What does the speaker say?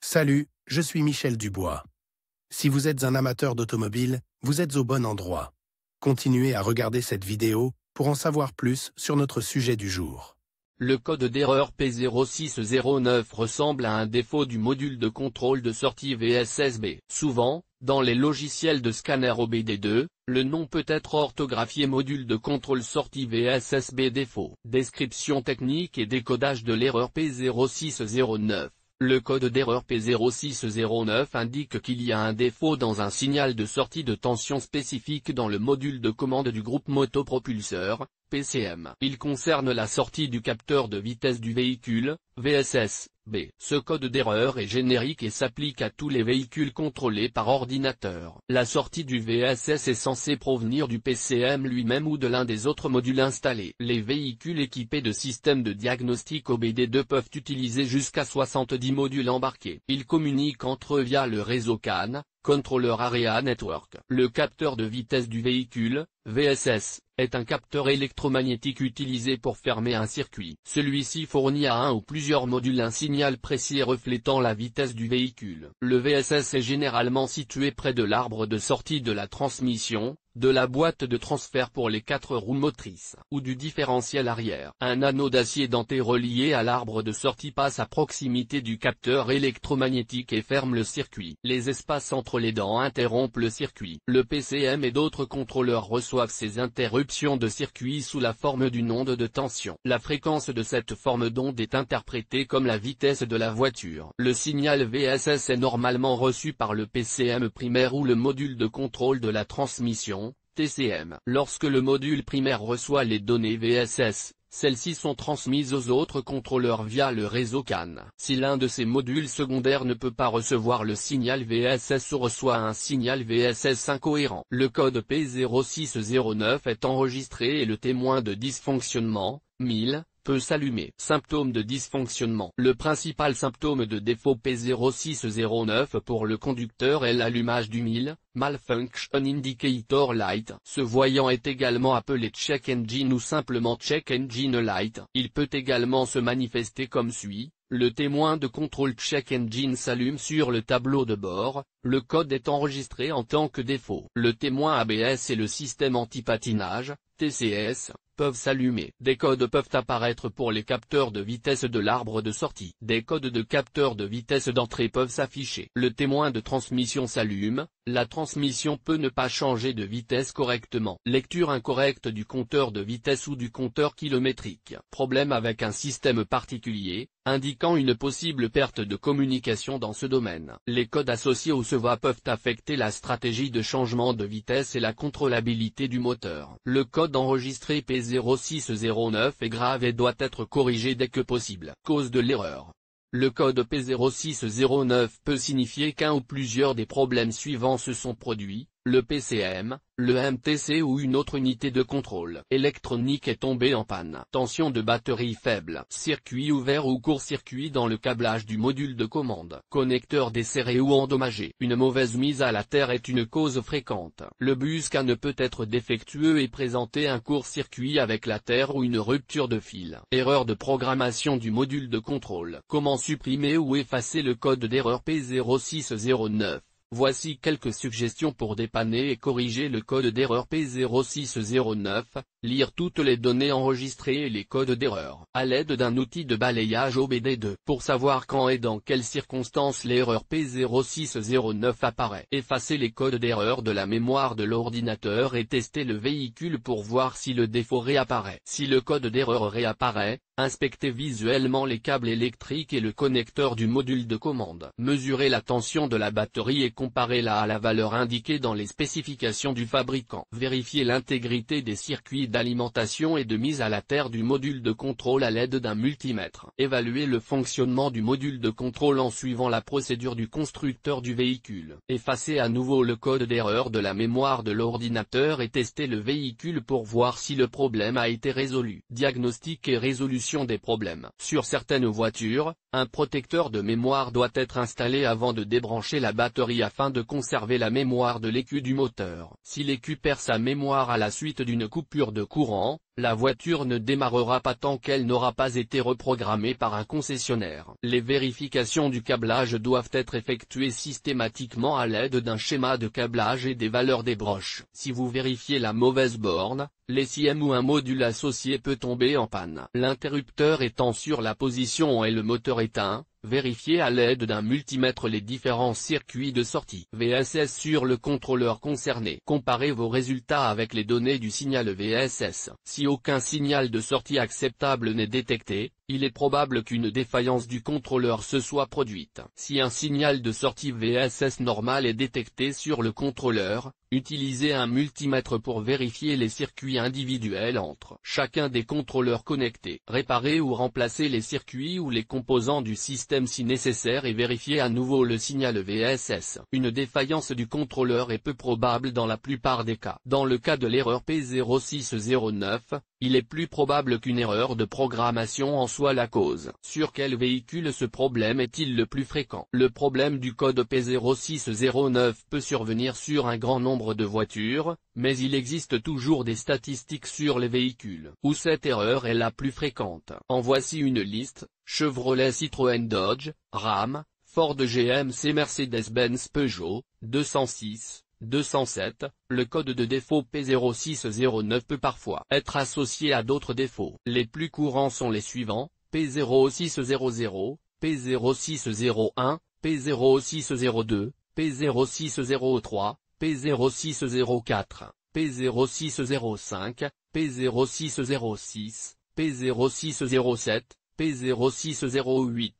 Salut, je suis Michel Dubois. Si vous êtes un amateur d'automobile, vous êtes au bon endroit. Continuez à regarder cette vidéo pour en savoir plus sur notre sujet du jour. Le code d'erreur P0609 ressemble à un défaut du module de contrôle de sortie VSSB. Souvent, dans les logiciels de scanner OBD2, le nom peut être orthographié module de contrôle sortie VSSB défaut. Description technique et décodage de l'erreur P0609. Le code d'erreur P0609 indique qu'il y a un défaut dans un signal de sortie de tension spécifique dans le module de commande du groupe motopropulseur, PCM. Il concerne la sortie du capteur de vitesse du véhicule, VSS-B. Ce code d'erreur est générique et s'applique à tous les véhicules contrôlés par ordinateur. La sortie du VSS est censée provenir du PCM lui-même ou de l'un des autres modules installés. Les véhicules équipés de systèmes de diagnostic OBD2 peuvent utiliser jusqu'à 70 modules embarqués. Ils communiquent entre eux via le réseau CAN, Controller Area Network. Le capteur de vitesse du véhicule, VSS, est un capteur électromagnétique utilisé pour fermer un circuit. Celui-ci fournit à un ou plusieurs modules un signal précis reflétant la vitesse du véhicule. Le VSS est généralement situé près de l'arbre de sortie de la transmission, de la boîte de transfert pour les 4 roues motrices, ou du différentiel arrière. Un anneau d'acier denté relié à l'arbre de sortie passe à proximité du capteur électromagnétique et ferme le circuit. Les espaces entre les dents interrompent le circuit. Le PCM et d'autres contrôleurs reçoivent ces interruptions de circuit sous la forme d'une onde de tension. La fréquence de cette forme d'onde est interprétée comme la vitesse de la voiture. Le signal VSS est normalement reçu par le PCM primaire ou le module de contrôle de la transmission, TCM. Lorsque le module primaire reçoit les données VSS, celles-ci sont transmises aux autres contrôleurs via le réseau CAN. Si l'un de ces modules secondaires ne peut pas recevoir le signal VSS ou reçoit un signal VSS incohérent, le code P0609 est enregistré et le témoin de dysfonctionnement, 1000, peut s'allumer. Symptômes de dysfonctionnement. Le principal symptôme de défaut P0609 pour le conducteur est l'allumage du 1000, Malfunction Indicator Light. Ce voyant est également appelé Check Engine ou simplement Check Engine Light. Il peut également se manifester comme suit. Le témoin de contrôle Check Engine s'allume sur le tableau de bord, le code est enregistré en tant que défaut. Le témoin ABS et le système anti-patinage, TCS, peuvent s'allumer. Des codes peuvent apparaître pour les capteurs de vitesse de l'arbre de sortie. Des codes de capteurs de vitesse d'entrée peuvent s'afficher. Le témoin de transmission s'allume, la transmission peut ne pas changer de vitesse correctement. Lecture incorrecte du compteur de vitesse ou du compteur kilométrique. Problème avec un système particulier, indiquant une possible perte de communication dans ce domaine. Les codes associés au SEVA peuvent affecter la stratégie de changement de vitesse et la contrôlabilité du moteur. Le code enregistré P0609 est grave et doit être corrigé dès que possible. Cause de l'erreur. Le code P0609 peut signifier qu'un ou plusieurs des problèmes suivants se sont produits. Le PCM, le MTC ou une autre unité de contrôle électronique est tombé en panne. Tension de batterie faible. Circuit ouvert ou court-circuit dans le câblage du module de commande. Connecteur desserré ou endommagé. Une mauvaise mise à la terre est une cause fréquente. Le bus CAN peut être défectueux et présenter un court-circuit avec la terre ou une rupture de fil. Erreur de programmation du module de contrôle. Comment supprimer ou effacer le code d'erreur P0609? Voici quelques suggestions pour dépanner et corriger le code d'erreur P0609, lire toutes les données enregistrées et les codes d'erreur, à l'aide d'un outil de balayage OBD2. Pour savoir quand et dans quelles circonstances l'erreur P0609 apparaît. Effacer les codes d'erreur de la mémoire de l'ordinateur et tester le véhicule pour voir si le défaut réapparaît. Si le code d'erreur réapparaît, inspectez visuellement les câbles électriques et le connecteur du module de commande. Mesurez la tension de la batterie et comparez-la à la valeur indiquée dans les spécifications du fabricant. Vérifiez l'intégrité des circuits d'alimentation et de mise à la terre du module de contrôle à l'aide d'un multimètre. Évaluez le fonctionnement du module de contrôle en suivant la procédure du constructeur du véhicule. Effacez à nouveau le code d'erreur de la mémoire de l'ordinateur et testez le véhicule pour voir si le problème a été résolu. Diagnostic et résolution des problèmes. Sur certaines voitures, un protecteur de mémoire doit être installé avant de débrancher la batterie afin de conserver la mémoire de l'écu du moteur. Si l'écu perd sa mémoire à la suite d'une coupure de courant, la voiture ne démarrera pas tant qu'elle n'aura pas été reprogrammée par un concessionnaire. Les vérifications du câblage doivent être effectuées systématiquement à l'aide d'un schéma de câblage et des valeurs des broches. Si vous vérifiez la mauvaise borne, l'ECM ou un module associé peut tomber en panne. L'interrupteur étant sur la position et le moteur éteint, vérifiez à l'aide d'un multimètre les différents circuits de sortie VSS sur le contrôleur concerné. Comparez vos résultats avec les données du signal VSS. Si aucun signal de sortie acceptable n'est détecté, il est probable qu'une défaillance du contrôleur se soit produite. Si un signal de sortie VSS normal est détecté sur le contrôleur, utilisez un multimètre pour vérifier les circuits individuels entre chacun des contrôleurs connectés. Réparez ou remplacez les circuits ou les composants du système si nécessaire et vérifiez à nouveau le signal VSS. Une défaillance du contrôleur est peu probable dans la plupart des cas. Dans le cas de l'erreur P0609, il est plus probable qu'une erreur de programmation en soit la cause. Sur quel véhicule ce problème est-il le plus fréquent? Le problème du code P0609 peut survenir sur un grand nombre de voitures, mais il existe toujours des statistiques sur les véhicules où cette erreur est la plus fréquente. En voici une liste: Chevrolet, Citroën, Dodge, Ram, Ford, GMC, Mercedes-Benz, Peugeot, 206. 207, le code de défaut P0609 peut parfois être associé à d'autres défauts. Les plus courants sont les suivants: P0600, P0601, P0602, P0603, P0604, P0605, P0606, P0607, P0608.